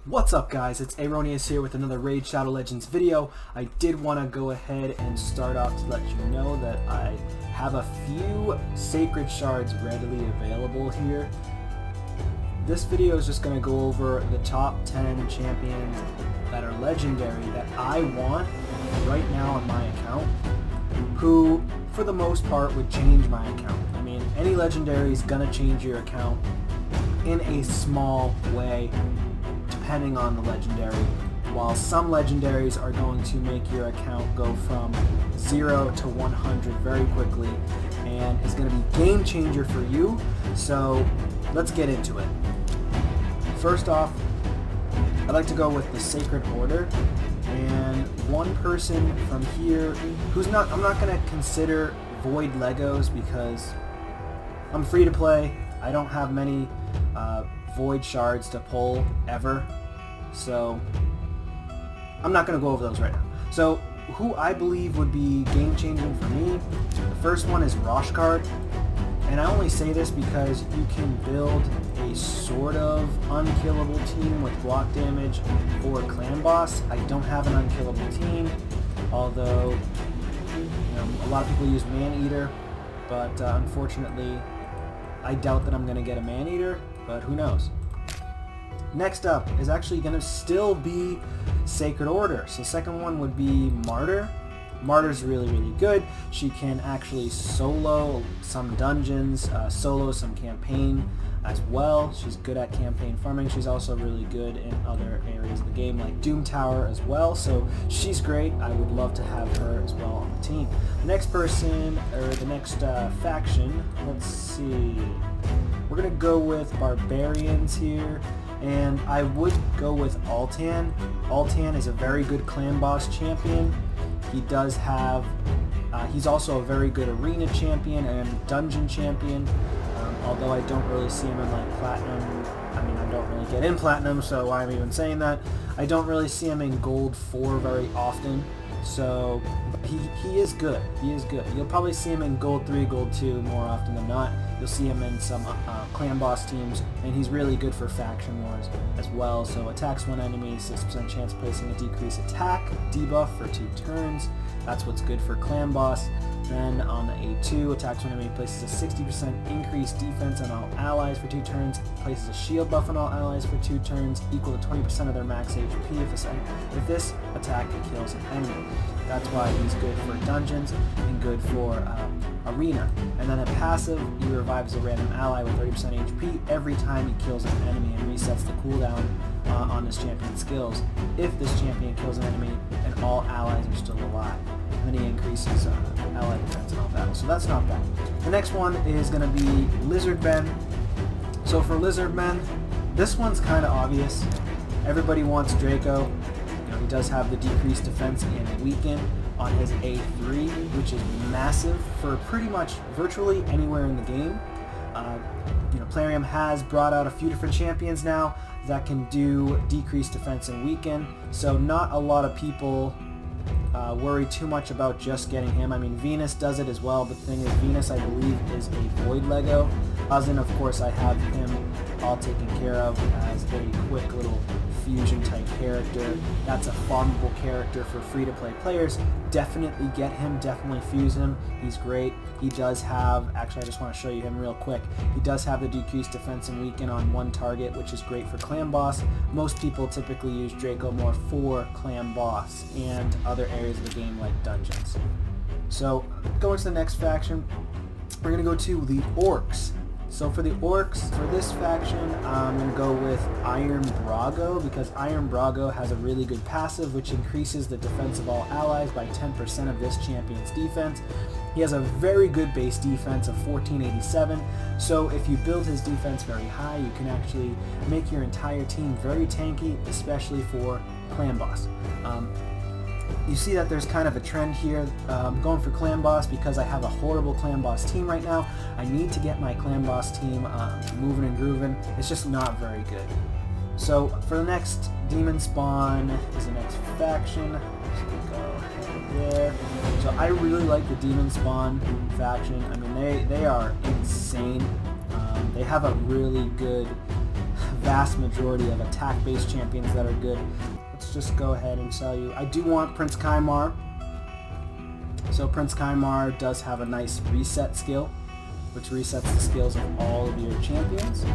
What's up guys, it's Aronius here with another Raid Shadow Legends video. I did want to go ahead and start off to let you know that I have a few Sacred Shards readily available here. This video is just going to go over the top 10 champions that are legendary that I want right now on my account, who for the most part would change my account. I mean, any legendary is going to change your account in a small way depending on the legendary, while some legendaries are going to make your account go from 0 to 100 very quickly and is going to be game changer for you. So let's get into it. First off, I like to go with the Sacred Order, and one person from here who's not, I'm not going to consider Void Legos because I'm free to play. I don't have many Void Shards to pull ever, so I'm not going to go over those right now. So who I believe would be game changing for me, the first one is Roshkard, and I only say this because you can build a sort of unkillable team with block damage for clan boss. I don't have an unkillable team, although a lot of people use Man-Eater, but unfortunately I doubt that I'm going to get a Man-Eater, but who knows. Next up is actually going to still be Sacred Order. So second one would be Martyr. Martyr's really, really good. She can actually solo some dungeons, solo some campaign as well. She's good at campaign farming. She's also really good in other areas of the game like Doom Tower as well. So she's great. I would love to have her as well on the team. The next person, or the next faction, let's see. We're going to go with Barbarians here, and I would go with Altan. Altan is a very good clan boss champion. He does have, he's also a very good arena champion and dungeon champion, although I don't really see him in like Platinum. I mean, I don't really get in Platinum, so why am I even saying that? I don't really see him in Gold 4 very often, so he is good. He is good. You'll probably see him in Gold 3, Gold 2 more often than not. You'll see him in some clan boss teams, and he's really good for faction wars as well. So attacks one enemy, 6% chance placing a decreased attack debuff for 2 turns. That's what's good for clan boss. Then on the A2, attacks one enemy, places a 60% increased defense on all allies for 2 turns, places a shield buff on all allies for 2 turns, equal to 20% of their max HP if this attack kills an enemy. That's why he's good for dungeons and good for arena. And then a passive, he revives a random ally with 30% HP every time he kills an enemy and resets the cooldown on his champion skills if this champion kills an enemy and all allies are still alive. And then he increases ally defense in all battles, so that's not bad. The next one is going to be Lizardmen. So for Lizardmen, this one's kind of obvious. Everybody wants Draco. He does have the decreased defense and weaken on his A3, which is massive for pretty much virtually anywhere in the game. Plarium has brought out a few different champions now that can do decreased defense and weaken, so not a lot of people worry too much about just getting him. I mean, Venus does it as well, but the thing is, Venus, I believe, is a Void Lego. Cousin, of course, I have him all taken care of as a quick little fusion type character. That's a farmable character for free-to-play players. Definitely get him, definitely fuse him. He's great. He does have, actually I just want to show you him real quick. He does have the decreased defense and weaken on one target, which is great for clan boss. Most people typically use Draco more for clan boss and other areas of the game like dungeons. So going to the next faction, we're going to go to the Orcs. So for the Orcs, for this faction, I'm going to go with Iron Brago, because Iron Brago has a really good passive which increases the defense of all allies by 10% of this champion's defense. He has a very good base defense of 1487, so if you build his defense very high, you can actually make your entire team very tanky, especially for clan boss. You see that there's kind of a trend here. I'm going for clan boss because I have a horrible clan boss team right now. I need to get my clan boss team moving and grooving. It's just not very good. So for the next demon spawn is the next faction. Just go ahead there. So I really like the demon spawn faction. I mean, they are insane. They have a really good, vast majority of attack-based champions that are good. Let's just go ahead and sell you. I do want Prince Kaimar. So Prince Kaimar does have a nice reset skill, which resets the skills of all of your champions.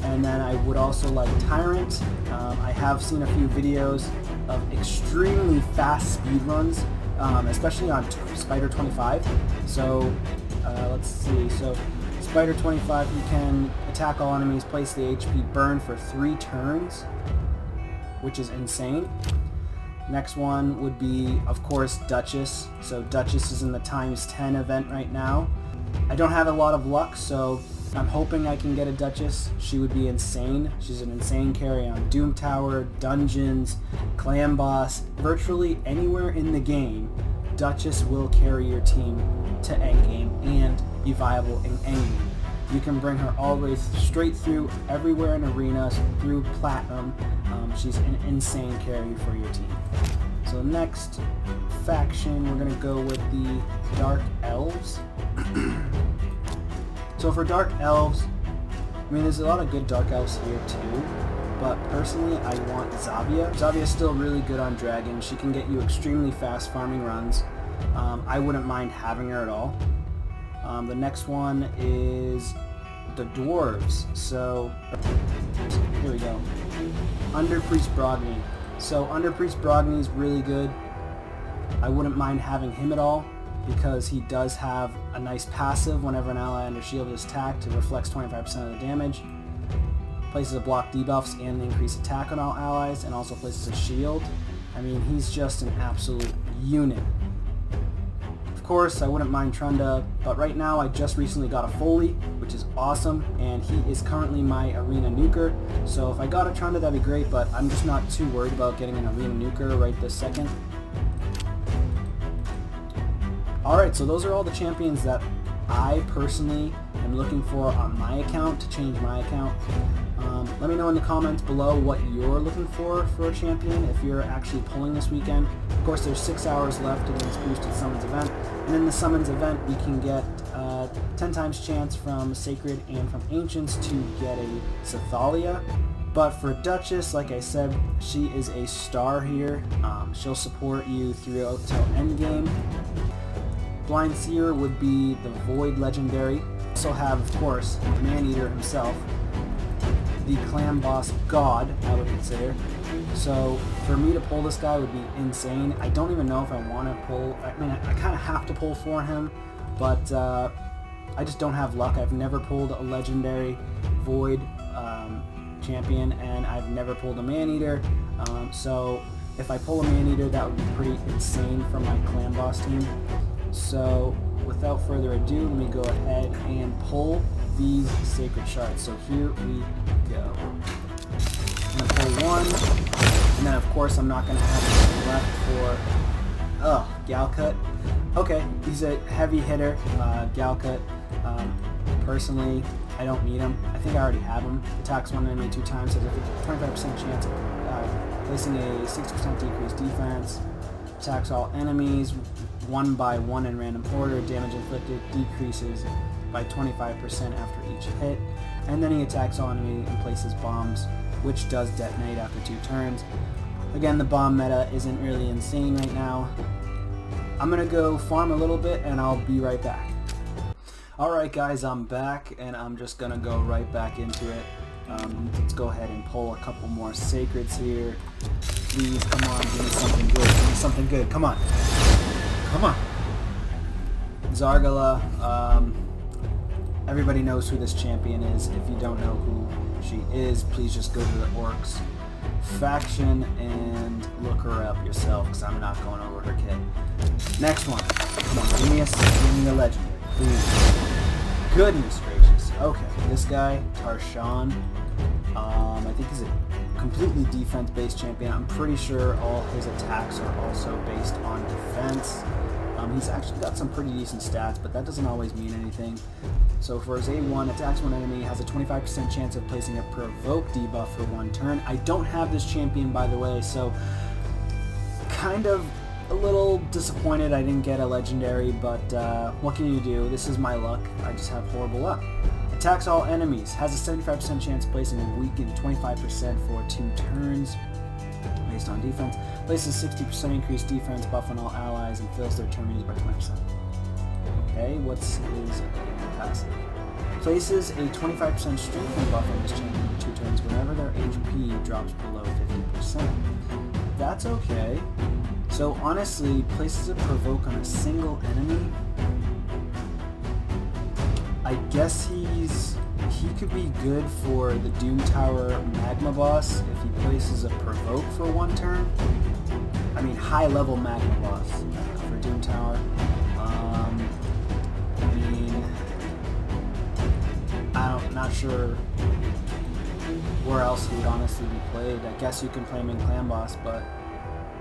And then I would also like Tyrant. I have seen a few videos of extremely fast speed runs, especially on Spider 25. So let's see. So Spider 25, you can attack all enemies, place the HP burn for 3 turns, which is insane. Next one would be, of course, Duchess. So Duchess is in the ×10 event right now. I don't have a lot of luck, so I'm hoping I can get a Duchess. She would be insane. She's an insane carry on Doom Tower, Dungeons, Clan Boss, virtually anywhere in the game. Duchess will carry your team to endgame and be viable in any game. You can bring her all the way straight through everywhere in arenas, through Platinum. She's an insane carry for your team. So next faction, we're going to go with the Dark Elves. So for Dark Elves, I mean, there's a lot of good Dark Elves here too, but personally I want Zavia. Zavia's still really good on Dragon. She can get you extremely fast farming runs. I wouldn't mind having her at all. The next one is the Dwarves. So here we go. Underpriest Brogni. So Underpriest Brogni is really good. I wouldn't mind having him at all, because he does have a nice passive whenever an ally under shield is attacked. It reflects 25% of the damage, places a block debuffs and increase attack on all allies, and also places a shield. I mean, he's just an absolute unit. Of course, I wouldn't mind Trunda, but right now I just recently got a Foley, which is awesome, and he is currently my arena nuker. So if I got a Trunda, that'd be great, but I'm just not too worried about getting an arena nuker right this second. Alright, so those are all the champions that I personally am looking for on my account to change my account. Let me know in the comments below what you're looking for a champion if you're actually pulling this weekend. Of course, there's 6 hours left in this boosted summons event, and in the summons event we can get 10 times chance from Sacred and from Ancients to get a Cythalia. But for Duchess, like I said, she is a star here. She'll support you throughout till endgame. Blind Seer would be the Void Legendary. Also have, of course, the Man-Eater himself, the Clan Boss God, I would consider. So for me to pull this guy would be insane. I don't even know if I want to pull, I mean, I kind of have to pull for him, but I just don't have luck. I've never pulled a Legendary Void champion, and I've never pulled a Man-Eater. So if I pull a Man-Eater, that would be pretty insane for my Clan Boss team. So without further ado, let me go ahead and pull these Sacred Shards. So here we go. I'm going to pull one, and then of course I'm not going to have anything left for, Galcut. Okay, he's a heavy hitter, Galcut. Personally, I don't need him. I think I already have him. Attacks one enemy 2 times, has a 25% chance of placing a 60% decreased defense. Attacks all enemies 1 by 1 in random order. Damage inflicted decreases by 25% after each hit. And then he attacks all enemies and places bombs, which does detonate after 2 turns. Again, the bomb meta isn't really insane right now. I'm gonna go farm a little bit and I'll be right back. Alright guys, I'm back and I'm just gonna go right back into it. Let's go ahead and pull a couple more Sacreds here. Please, come on, give me something good. Give me something good. Come on. Come on. Zargala. Everybody knows who this champion is. If you don't know who she is, please just go to the Orcs faction and look her up yourself, because I'm not going over her kit. Next one. Come on, give me a legendary, please. Goodness gracious. Okay, this guy, Tarshawn. I think he's a completely defense-based champion. I'm pretty sure all his attacks are also based on defense. He's actually got some pretty decent stats, but that doesn't always mean anything. So for his A1, attacks one enemy, has a 25% chance of placing a provoke debuff for 1 turn. I don't have this champion, by the way, so kind of a little disappointed I didn't get a legendary, but what can you do? This is my luck. I just have horrible luck. Attacks all enemies. Has a 75% chance of placing a weakened 25% for 2 turns. Based on defense. Places 60% increased defense buff on all allies and fills their turn menus by 20%. Okay, what's his passive? Places a 25% strength buff on this champion for 2 turns whenever their HP drops below 50%. That's okay. So honestly, places a provoke on a single enemy. I guess he could be good for the Doom Tower Magma boss if he places a provoke for 1 turn. I mean, high level Magma boss for Doom Tower. I mean, I'm not sure where else he would honestly be played. I guess you can play him in Clan Boss, but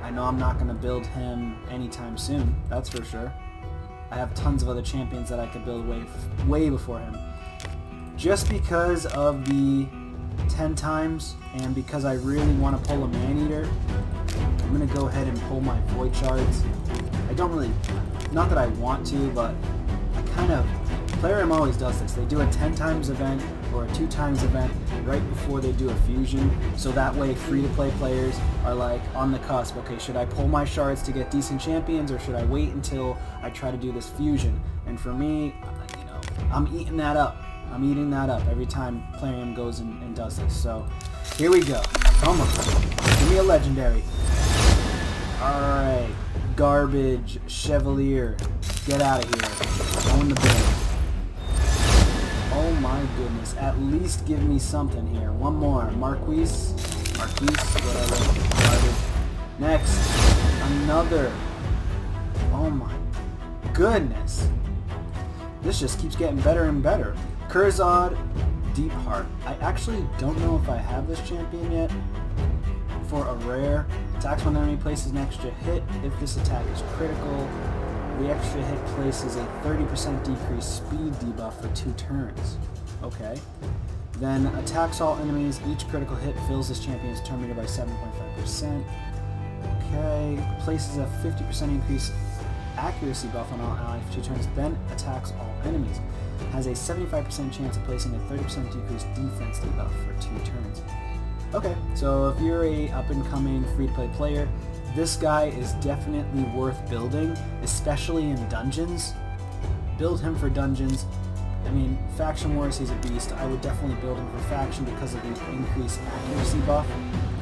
I know I'm not going to build him anytime soon. That's for sure. I have tons of other champions that I could build way before him. Just because of the 10 times and because I really want to pull a Man-Eater, I'm going to go ahead and pull my Void Shards. I don't really, not that I want to, but I kind of, Plarium always does this. They do a 10 times event or a 2 times event right before they do a fusion, so that way free-to-play players are like on the cusp. Okay, should I pull my shards to get decent champions, or should I wait until I try to do this fusion? And for me, you know, I'm eating that up. I'm eating that up every time Plarium goes and does this. So here we go. Come on, give me a legendary. All right, garbage Chevalier, get out of here. Own the bin. Oh my goodness, at least give me something here. One more. Marquise, whatever. Garbage. Next, another. Oh my goodness. This just keeps getting better and better. Kurzad, Deep Heart. I actually don't know if I have this champion yet. For a rare, attacks when enemy places an extra hit. If this attack is critical, the extra hit places a 30% decreased speed debuff for 2 turns. Okay. Then attacks all enemies. Each critical hit fills this champion's turn meter by 7.5%. Okay. Places a 50% increased accuracy buff on all allies for 2 turns. Then attacks all enemies. Has a 75% chance of placing a 30% decreased defense debuff for 2 turns. Okay. So if you're a up-and-coming free-to-play player, this guy is definitely worth building, especially in dungeons. Build him for dungeons. I mean, Faction Wars, he's a beast. I would definitely build him for Faction because of the increased accuracy buff.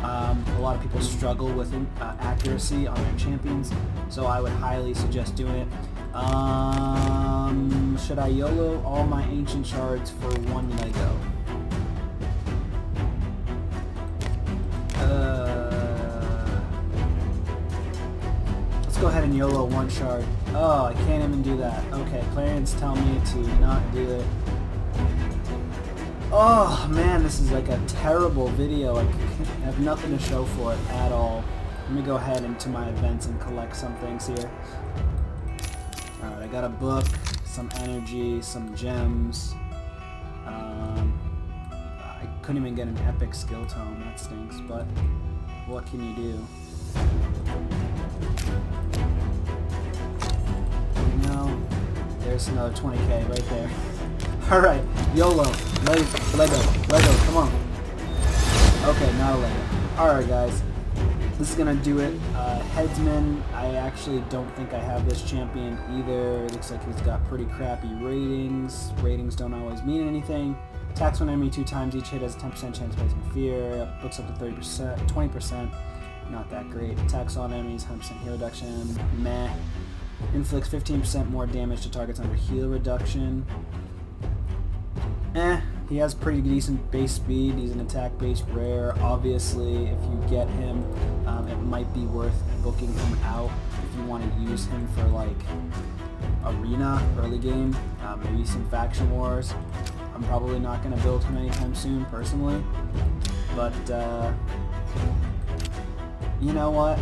A lot of people struggle with accuracy on their champions, so I would highly suggest doing it. Should I YOLO all my Ancient Shards for 1 Lego? Go ahead and YOLO 1 shard. Oh, I can't even do that. Okay, Clarence tell me to not do it. Oh man, this is like a terrible video. I have nothing to show for it at all. Let me go ahead into my events and collect some things here. Alright, I got a book, some energy, some gems. I couldn't even get an epic skill tome, that stinks, but what can you do? No, there's another 20k right there. Alright, YOLO, Lego, come on. Okay, not a Lego. Alright guys, this is gonna do it. Headsman, I actually don't think I have this champion either. It looks like he's got pretty crappy ratings. Ratings don't always mean anything. Attacks when enemy 2 times, each hit has a 10% chance of placing fear. Books up to 30%, 20%. Not that great. Attacks on enemies, 100% heal reduction. Meh. Inflicts 15% more damage to targets under heal reduction. He has pretty decent base speed. He's an attack-based rare. Obviously, if you get him, it might be worth booking him out if you want to use him for like arena, early game, maybe some faction wars. I'm probably not going to build him anytime soon, personally. But you know what?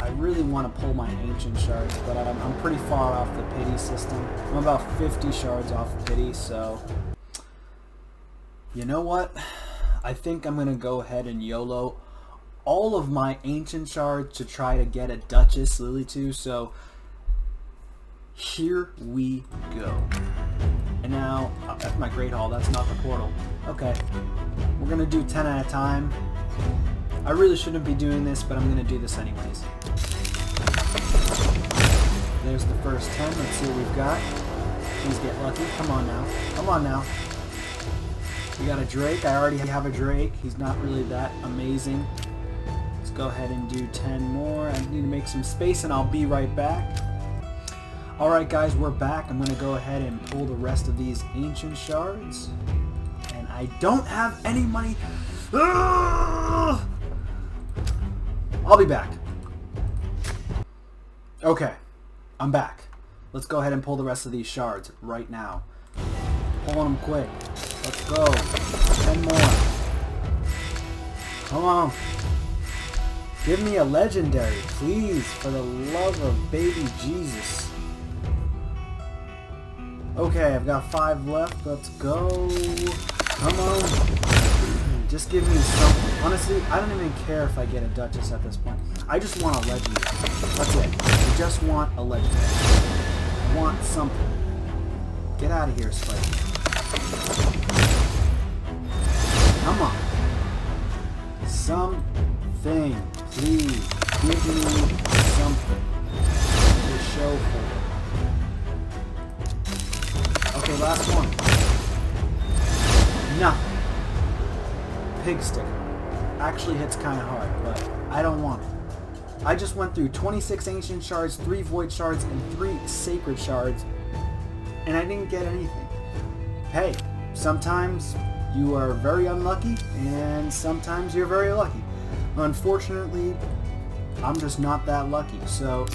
I really want to pull my Ancient Shards, but I'm pretty far off the pity system. I'm about 50 shards off pity, so you know what? I think I'm going to go ahead and YOLO all of my Ancient Shards to try to get a Duchess Lily too, so here we go. And And now, oh, that's my Great Hall, that's not the portal. Okay, we're gonna do 10 at a time. I really shouldn't be doing this, but I'm gonna do this anyways. There's the first 10, let's see what we've got. Please get lucky, come on now, come on now. We got a Drake, I already have a Drake, he's not really that amazing. Let's go ahead and do 10 more. I need to make some space and I'll be right back. Alright guys, we're back. I'm going to go ahead and pull the rest of these Ancient Shards. And I don't have any money. Ugh! I'll be back. Okay, I'm back. Let's go ahead and pull the rest of these shards right now. Pulling them quick. Let's go. 10 more. Come on. Give me a legendary, please, for the love of baby Jesus. Okay, I've got 5 left. Let's go. Come on. Just give me something. Honestly, I don't even care if I get a Duchess at this point. I just want a legendary. That's it. I just want a legendary. I want something. Get out of here, Spike. Come on. Something. Please, give me something to show for. Okay, last one. Nothing. Pig sticker. Actually hits kind of hard, but I don't want it. I just went through 26 Ancient Shards, 3 Void Shards, and 3 Sacred Shards, and I didn't get anything. Hey, sometimes you are very unlucky, and sometimes you're very lucky. Unfortunately, I'm just not that lucky, so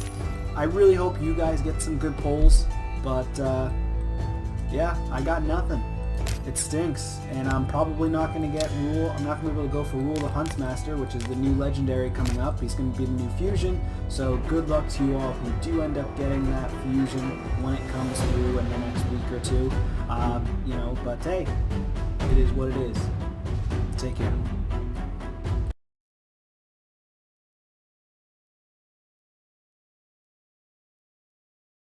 I really hope you guys get some good pulls, but yeah, I got nothing. It stinks, and I'm probably not going to get Rule. I'm not going to be able to go for Rule the Huntsmaster, which is the new legendary coming up. He's going to be the new fusion, so good luck to you all who do end up getting that fusion when it comes through in the next week or two. You know, but hey, it is what it is. Take care.